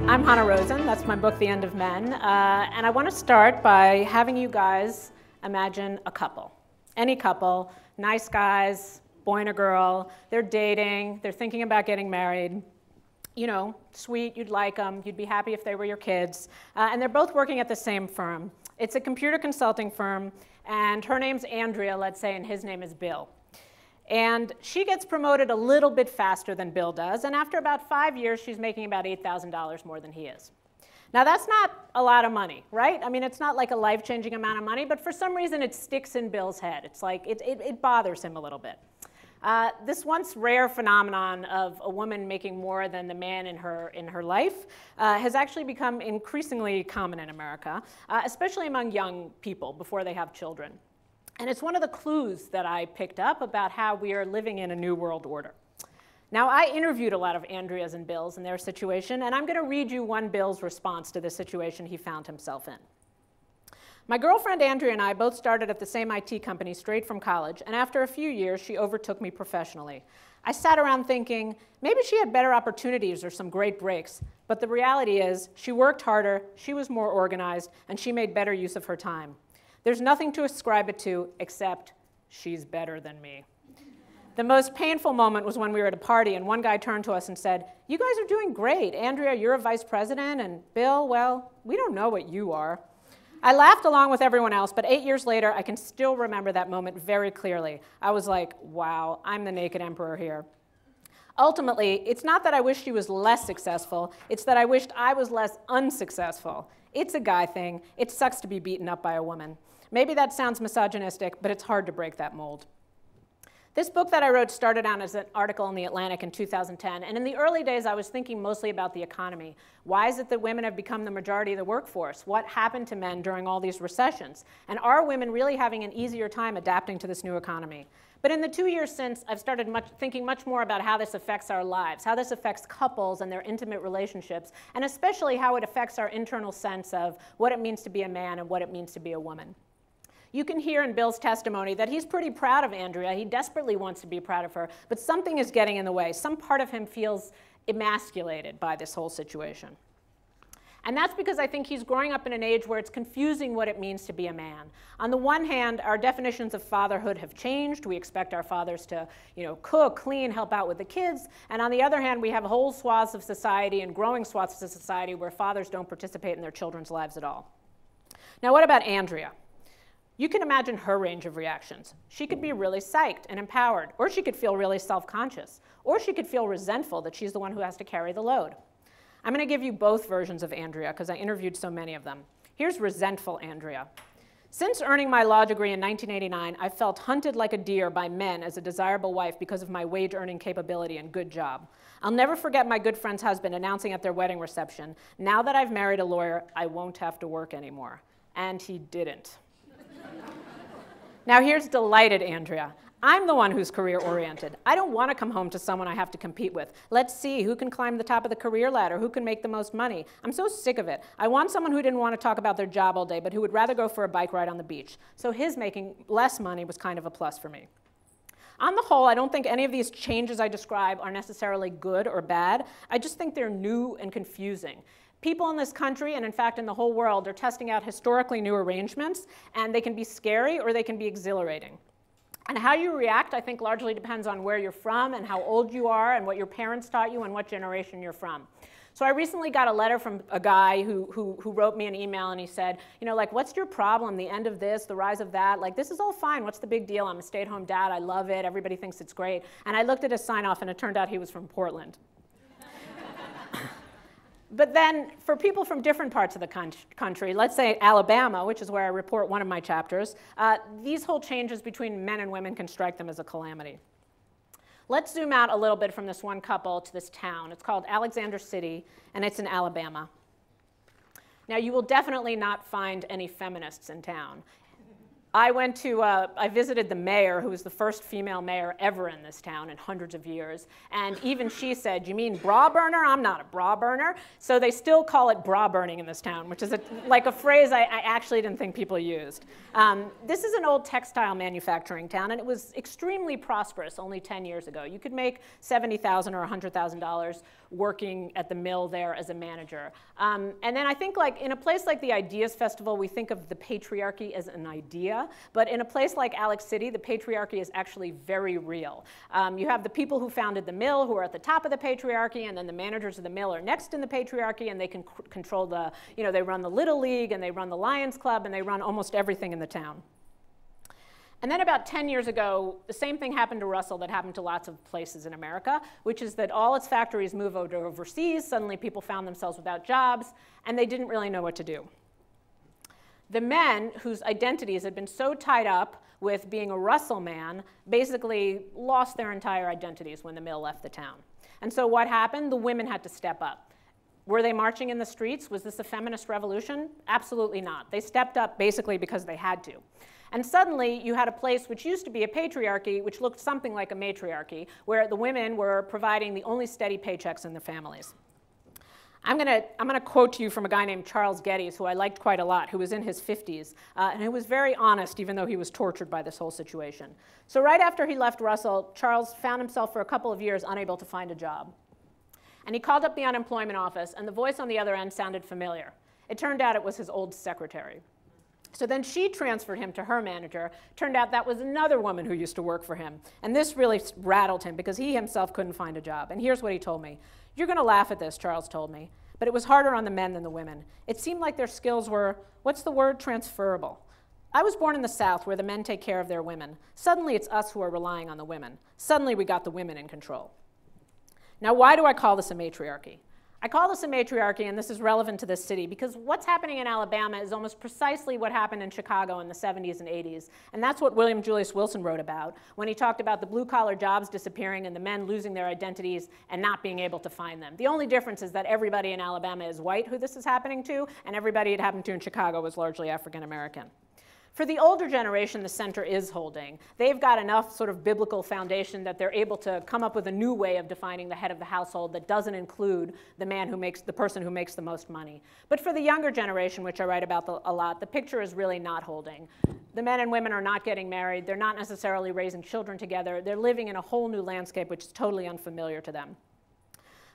I'm Hanna Rosin. That's my book, The End of Men. And I want to start by having you guys imagine a couple. Any couple, nice guys, boy and a girl. They're dating. They're thinking about getting married. You know, sweet, you'd like them. You'd be happy if they were your kids. And they're both working at the same firm. It's a computer consulting firm. And her name's Andrea, let's say, and his name is Bill. And she gets promoted a little bit faster than Bill does, and after about 5 years, she's making about $8,000 more than he is. Now, that's not a lot of money, right? I mean, it's not like a life-changing amount of money, but for some reason, it sticks in Bill's head. It's like, it bothers him a little bit. This once rare phenomenon of a woman making more than the man in her life has actually become increasingly common in America, especially among young people before they have children. And it's one of the clues that I picked up about how we are living in a new world order. Now, I interviewed a lot of Andreas and Bills in their situation, and I'm going to read you one Bill's response to the situation he found himself in. My girlfriend Andrea and I both started at the same IT company straight from college, and after a few years, she overtook me professionally. I sat around thinking, maybe she had better opportunities or some great breaks, but the reality is, she worked harder, she was more organized, and she made better use of her time. There's nothing to ascribe it to except she's better than me. The most painful moment was when we were at a party and one guy turned to us and said, "You guys are doing great. Andrea, you're a vice president, and Bill, well, we don't know what you are." I laughed along with everyone else, but 8 years later, I can still remember that moment very clearly. I was like, wow, I'm the naked emperor here. Ultimately, it's not that I wish she was less successful, it's that I wished I was less unsuccessful. It's a guy thing. It sucks to be beaten up by a woman. Maybe that sounds misogynistic, but it's hard to break that mold. This book that I wrote started out as an article in The Atlantic in 2010, and in the early days I was thinking mostly about the economy. Why is it that women have become the majority of the workforce? What happened to men during all these recessions? And are women really having an easier time adapting to this new economy? But in the 2 years since, I've started thinking much more about how this affects our lives, how this affects couples and their intimate relationships, and especially how it affects our internal sense of what it means to be a man and what it means to be a woman. You can hear in Bill's testimony that he's pretty proud of Andrea. He desperately wants to be proud of her, but something is getting in the way. Some part of him feels emasculated by this whole situation. And that's because I think he's growing up in an age where it's confusing what it means to be a man. On the one hand, our definitions of fatherhood have changed. We expect our fathers to, cook, clean, help out with the kids. And on the other hand, we have whole swaths of society and growing swaths of society where fathers don't participate in their children's lives at all. Now, what about Andrea? You can imagine her range of reactions. She could be really psyched and empowered, or she could feel really self-conscious, or she could feel resentful that she's the one who has to carry the load. I'm going to give you both versions of Andrea because I interviewed so many of them. Here's resentful Andrea. Since earning my law degree in 1989, I felt hunted like a deer by men as a desirable wife because of my wage-earning capability and good job. I'll never forget my good friend's husband announcing at their wedding reception, "Now that I've married a lawyer, I won't have to work anymore." And he didn't. Now here's delighted Andrea. I'm the one who's career-oriented. I don't want to come home to someone I have to compete with. Let's see who can climb the top of the career ladder, who can make the most money. I'm so sick of it. I want someone who didn't want to talk about their job all day, but who would rather go for a bike ride on the beach. So his making less money was kind of a plus for me. On the whole, I don't think any of these changes I describe are necessarily good or bad. I just think they're new and confusing. People in this country, and in fact in the whole world, are testing out historically new arrangements, and they can be scary or they can be exhilarating. And how you react, I think, largely depends on where you're from and how old you are and what your parents taught you and what generation you're from. So I recently got a letter from a guy who wrote me an email, and he said, what's your problem? The end of this, the rise of that? Like, this is all fine. What's the big deal? I'm a stay-at-home dad. I love it. Everybody thinks it's great. And I looked at his sign-off, and it turned out he was from Portland. But then, for people from different parts of the country, let's say Alabama, which is where I report one of my chapters, these whole changes between men and women can strike them as a calamity. Let's zoom out a little bit from this one couple to this town. It's called Alexander City, and it's in Alabama. Now, you will definitely not find any feminists in town. I visited the mayor, who was the first female mayor ever in this town in hundreds of years, and even she said, "You mean bra burner? I'm not a bra burner." So they still call it bra burning in this town, which is like a phrase I actually didn't think people used. This is an old textile manufacturing town, and it was extremely prosperous only 10 years ago. You could make $70,000 or $100,000 working at the mill there as a manager. And then I think like in a place like the Ideas Festival, we think of the patriarchy as an idea, but in a place like Alex City, the patriarchy is actually very real. You have the people who founded the mill who are at the top of the patriarchy, and then the managers of the mill are next in the patriarchy, and they can control the, they run the Little League, and they run the Lions Club, and they run almost everything in the town. And then about 10 years ago, the same thing happened to Russell that happened to lots of places in America, which is that all its factories moved overseas. Suddenly people found themselves without jobs, and they didn't really know what to do. The men whose identities had been so tied up with being a Russell man basically lost their entire identities when the mill left the town. And so what happened? The women had to step up. Were they marching in the streets? Was this a feminist revolution? Absolutely not. They stepped up basically because they had to. And suddenly you had a place which used to be a patriarchy, which looked something like a matriarchy, where the women were providing the only steady paychecks in their families. I'm gonna quote to you from a guy named Charles Geddes, who I liked quite a lot, who was in his 50s, and who was very honest, even though he was tortured by this whole situation. So right after he left Russell, Charles found himself for a couple of years unable to find a job. And he called up the unemployment office, and the voice on the other end sounded familiar. It turned out it was his old secretary. So then she transferred him to her manager. Turned out that was another woman who used to work for him. And this really rattled him because he himself couldn't find a job. And here's what he told me. You're going to laugh at this, Charles told me, but it was harder on the men than the women. It seemed like their skills were, what's the word, transferable. I was born in the South where the men take care of their women. Suddenly it's us who are relying on the women. Suddenly we got the women in control. Now why do I call this a matriarchy? I call this a matriarchy, and this is relevant to this city, because what's happening in Alabama is almost precisely what happened in Chicago in the 70s and 80s. And that's what William Julius Wilson wrote about when he talked about the blue-collar jobs disappearing and the men losing their identities and not being able to find them. The only difference is that everybody in Alabama is white who this is happening to, and everybody it happened to in Chicago was largely African American. For the older generation, the center is holding. They've got enough sort of biblical foundation that they're able to come up with a new way of defining the head of the household that doesn't include the person who makes the most money. But for the younger generation, which I write about a lot, the picture is really not holding. The men and women are not getting married. They're not necessarily raising children together. They're living in a whole new landscape which is totally unfamiliar to them.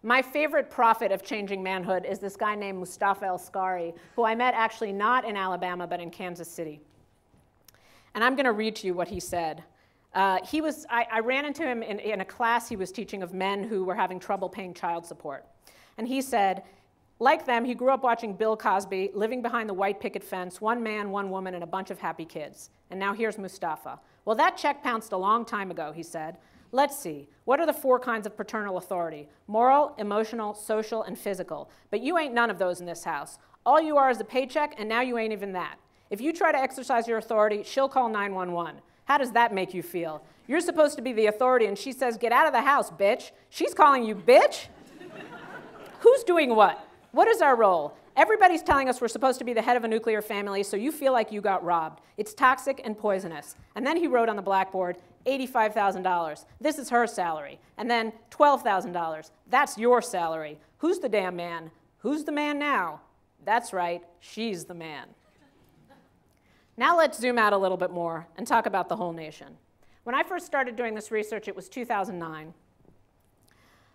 My favorite prophet of changing manhood is this guy named Mustafa El-Skari, who I met actually not in Alabama, but in Kansas City. And I'm going to read to you what he said. I ran into him in a class he was teaching of men who were having trouble paying child support. And he said, like them, he grew up watching Bill Cosby, living behind the white picket fence, one man, one woman, and a bunch of happy kids. And now here's Mustafa. Well, that check bounced a long time ago, he said. Let's see. What are the 4 kinds of paternal authority? Moral, emotional, social, and physical. But you ain't none of those in this house. All you are is a paycheck, and now you ain't even that. If you try to exercise your authority, she'll call 911. How does that make you feel? You're supposed to be the authority, and she says, get out of the house, bitch. She's calling you bitch? Who's doing what? What is our role? Everybody's telling us we're supposed to be the head of a nuclear family, so you feel like you got robbed. It's toxic and poisonous. And then he wrote on the blackboard, $85,000. This is her salary. And then $12,000. That's your salary. Who's the damn man? Who's the man now? That's right, she's the man. Now let's zoom out a little bit more and talk about the whole nation. When I first started doing this research, it was 2009.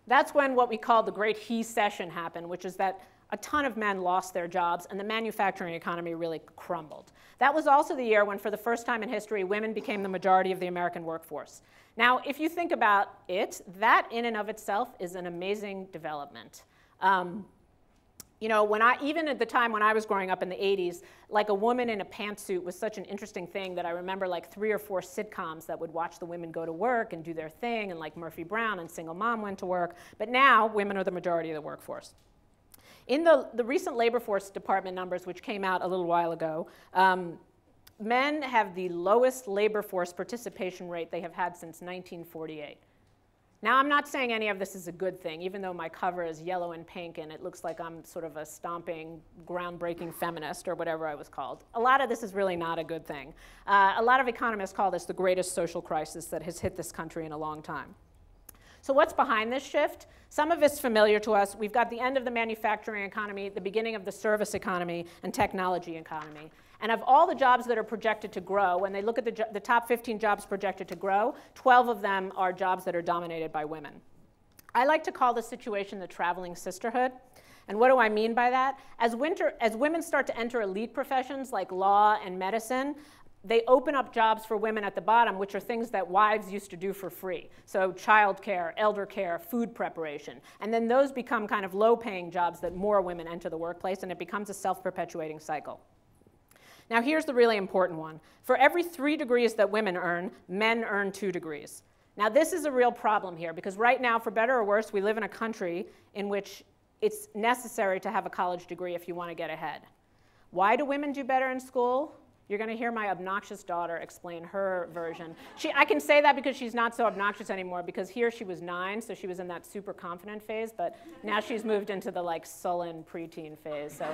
That's when what we call the Great He-cession happened, which is that a ton of men lost their jobs and the manufacturing economy really crumbled. That was also the year when, for the first time in history, women became the majority of the American workforce. Now, if you think about it, that in and of itself is an amazing development. Even at the time when I was growing up in the 80s, like a woman in a pantsuit was such an interesting thing that I remember like 3 or 4 sitcoms that would watch the women go to work and do their thing, and like Murphy Brown and Single Mom went to work. But now, women are the majority of the workforce. In the recent labor force department numbers, which came out a little while ago, men have the lowest labor force participation rate they have had since 1948. Now, I'm not saying any of this is a good thing, even though my cover is yellow and pink and it looks like I'm sort of a stomping, groundbreaking feminist or whatever I was called. A lot of this is really not a good thing. A lot of economists call this the greatest social crisis that has hit this country in a long time. So what's behind this shift? Some of it's familiar to us. We've got the end of the manufacturing economy, the beginning of the service economy, and technology economy. And of all the jobs that are projected to grow, when they look at the top 15 jobs projected to grow, 12 of them are jobs that are dominated by women. I like to call this situation the traveling sisterhood. And what do I mean by that? As women start to enter elite professions like law and medicine, they open up jobs for women at the bottom, which are things that wives used to do for free. So childcare, elder care, food preparation. And then those become kind of low-paying jobs that more women enter the workplace, and it becomes a self-perpetuating cycle. Now here's the really important one. For every 3 degrees that women earn, men earn 2 degrees. Now this is a real problem here, because right now, for better or worse, we live in a country in which it's necessary to have a college degree if you want to get ahead. Why do women do better in school? You're going to hear my obnoxious daughter explain her version. I can say that because she's not so obnoxious anymore, because here she was 9, so she was in that super confident phase, but now she's moved into the like sullen preteen phase. So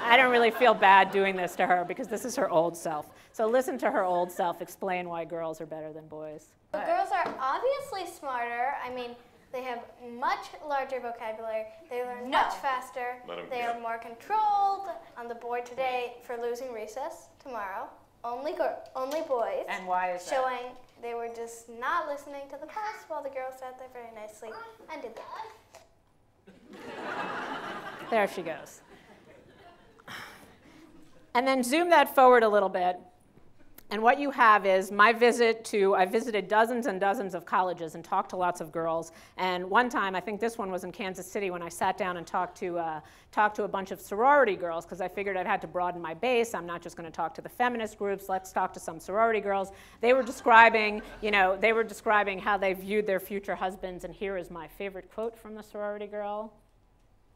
I don't really feel bad doing this to her, because this is her old self. So listen to her old self explain why girls are better than boys. The girls are obviously smarter. I mean, they have much larger vocabulary. They learn much faster. They are more controlled. On the board today for losing recess tomorrow, only boys. And why is that? Showing they were just not listening to the class while the girls sat there very nicely and did that. There she goes. And then zoom that forward a little bit. And what you have is my I visited dozens and dozens of colleges and talked to lots of girls. And one time, I think this one was in Kansas City, when I sat down and talked to a bunch of sorority girls, because I figured I'd had to broaden my base. I'm not just going to talk to the feminist groups. Let's talk to some sorority girls. They were describing, how they viewed their future husbands. And here is my favorite quote from the sorority girl: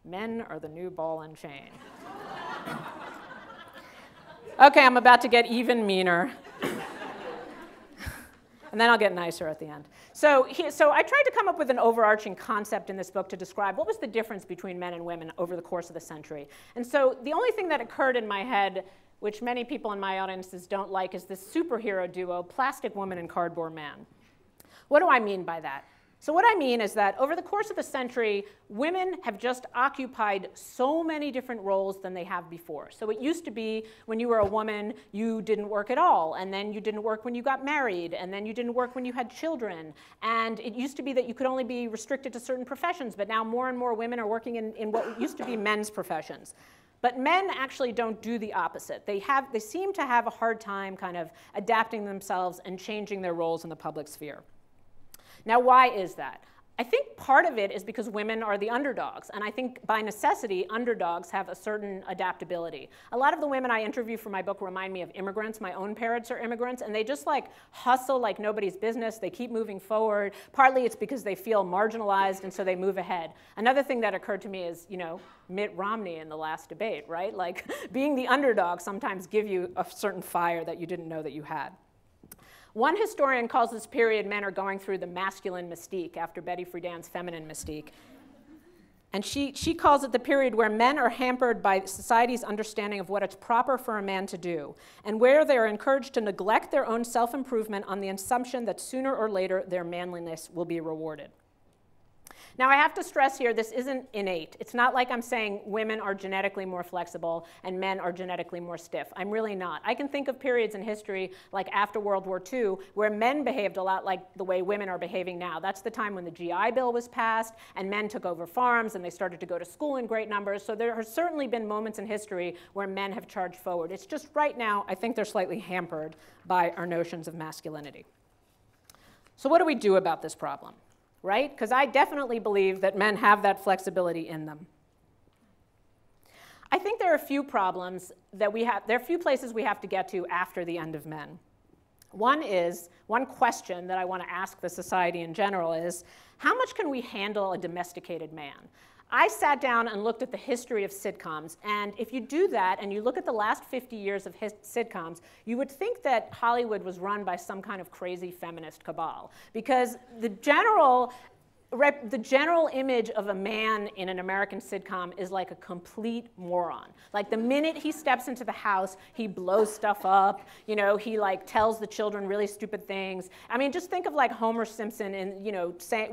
"Men are the new ball and chain." Okay, I'm about to get even meaner. And then I'll get nicer at the end. So I tried to come up with an overarching concept in this book to describe what was the difference between men and women over the course of the century. And so the only thing that occurred in my head, which many people in my audiences don't like, is this superhero duo, plastic woman and cardboard man. What do I mean by that? So what I mean is that over the course of the century, women have just occupied so many different roles than they have before. So it used to be when you were a woman, you didn't work at all, and then you didn't work when you got married, and then you didn't work when you had children. And it used to be that you could only be restricted to certain professions, but now more and more women are working in what used to be men's professions. But men actually don't do the opposite. They seem to have a hard time kind of adapting themselves and changing their roles in the public sphere. Now, why is that? I think part of it is because women are the underdogs, and I think by necessity, underdogs have a certain adaptability. A lot of the women I interview for my book remind me of immigrants. My own parents are immigrants, and they just like hustle like nobody's business. They keep moving forward. Partly it's because they feel marginalized, and so they move ahead. Another thing that occurred to me is, Mitt Romney in the last debate, right? Like being the underdog sometimes gives you a certain fire that you didn't know that you had. One historian calls this period men are going through the masculine mystique after Betty Friedan's feminine mystique. And she calls it the period where men are hampered by society's understanding of what it's proper for a man to do, and where they are encouraged to neglect their own self-improvement on the assumption that sooner or later their manliness will be rewarded. Now, I have to stress here, this isn't innate. It's not like I'm saying women are genetically more flexible and men are genetically more stiff. I'm really not. I can think of periods in history, like after World War II, where men behaved a lot like the way women are behaving now. That's the time when the GI Bill was passed, and men took over farms, and they started to go to school in great numbers. So there have certainly been moments in history where men have charged forward. It's just right now, I think they're slightly hampered by our notions of masculinity. So what do we do about this problem? Right? Because I definitely believe that men have that flexibility in them. I think there are a few problems that there are a few places we have to get to after the end of men. One question that I want to ask the society in general is, how much can we handle a domesticated man? I sat down and looked at the history of sitcoms, and if you do that and you look at the last 50 years of sitcoms, you would think that Hollywood was run by some kind of crazy feminist cabal, because the general image of a man in an American sitcom is like a complete moron. Like the minute he steps into the house, he blows stuff up. He like tells the children really stupid things. I mean, just think of like Homer Simpson and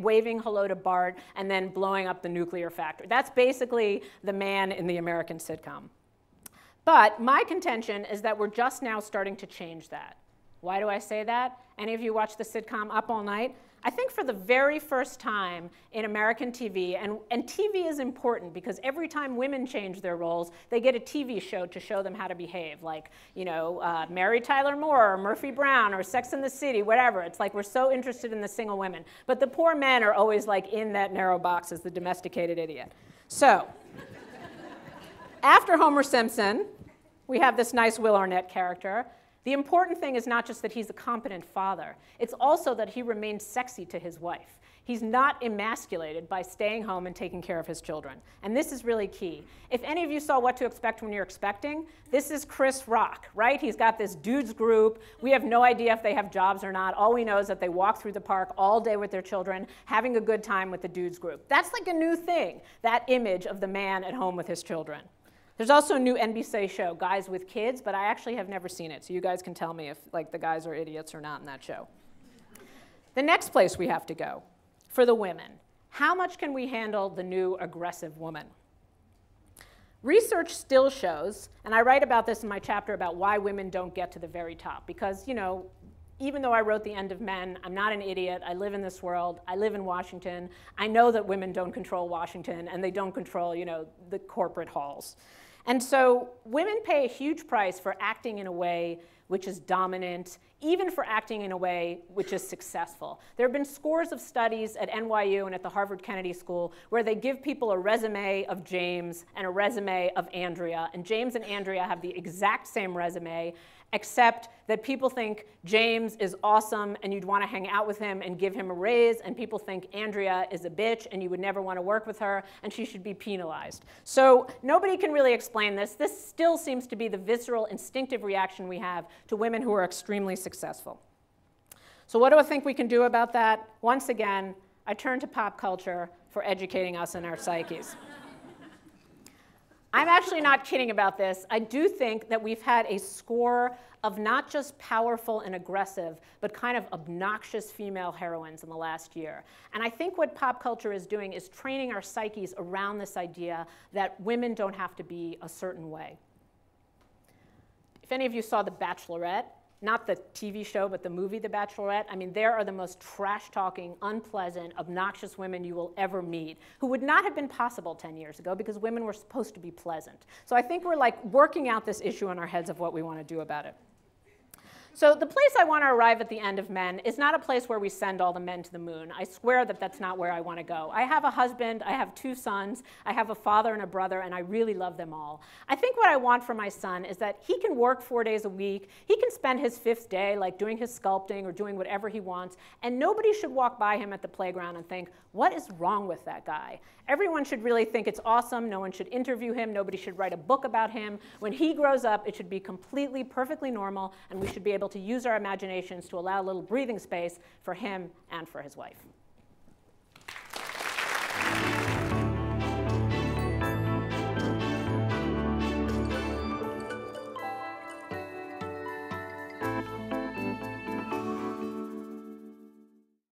waving hello to Bart and then blowing up the nuclear factory. That's basically the man in the American sitcom. But my contention is that we're just now starting to change that. Why do I say that? Any of you watch the sitcom Up All Night? I think for the very first time in American TV, and TV is important because every time women change their roles, they get a TV show to show them how to behave, like, you know, Mary Tyler Moore or Murphy Brown or Sex and the City, whatever. It's like we're so interested in the single women. But the poor men are always like in that narrow box as the domesticated idiot. So, after Homer Simpson, we have this nice Will Arnett character. The important thing is not just that he's a competent father. It's also that he remains sexy to his wife. He's not emasculated by staying home and taking care of his children. And this is really key. If any of you saw What to Expect When You're Expecting, this is Chris Rock, right? He's got this dudes group. We have no idea if they have jobs or not. All we know is that they walk through the park all day with their children, having a good time with the dudes group. That's like a new thing, that image of the man at home with his children. There's also a new NBC show, Guys with Kids, but I actually have never seen it, so you guys can tell me if like the guys are idiots or not in that show. The next place we have to go, for the women, how much can we handle the new aggressive woman? Research still shows, and I write about this in my chapter about why women don't get to the very top, because, you know, even though I wrote The End of Men, I'm not an idiot. I live in this world. I live in Washington. I know that women don't control Washington, and they don't control, you know, the corporate halls. And so women pay a huge price for acting in a way which is dominant, even for acting in a way which is successful. There have been scores of studies at NYU and at the Harvard Kennedy School where they give people a resume of James and a resume of Andrea, and James and Andrea have the exact same resume, except that people think James is awesome and you'd want to hang out with him and give him a raise, and people think Andrea is a bitch and you would never want to work with her and she should be penalized. So nobody can really explain this. This still seems to be the visceral, instinctive reaction we have to women who are extremely successful. So what do I think we can do about that? Once again, I turn to pop culture for educating us in our psyches. I'm actually not kidding about this. I do think that we've had a score of not just powerful and aggressive, but kind of obnoxious female heroines in the last year. And I think what pop culture is doing is training our psyches around this idea that women don't have to be a certain way. If any of you saw The Bachelorette, not the TV show, but the movie The Bachelorette, I mean, there are the most trash-talking, unpleasant, obnoxious women you will ever meet, who would not have been possible 10 years ago because women were supposed to be pleasant. So I think we're like working out this issue in our heads of what we want to do about it. So the place I want to arrive at the end of Men is not a place where we send all the men to the moon. I swear that that's not where I want to go. I have a husband, I have 2 sons, I have a father and a brother, and I really love them all. I think what I want for my son is that he can work 4 days a week, he can spend his 5th day like doing his sculpting or doing whatever he wants, and nobody should walk by him at the playground and think, what is wrong with that guy? Everyone should really think it's awesome, no one should interview him, nobody should write a book about him. When he grows up, it should be completely, perfectly normal, and we should be able to use our imaginations to allow a little breathing space for him and for his wife.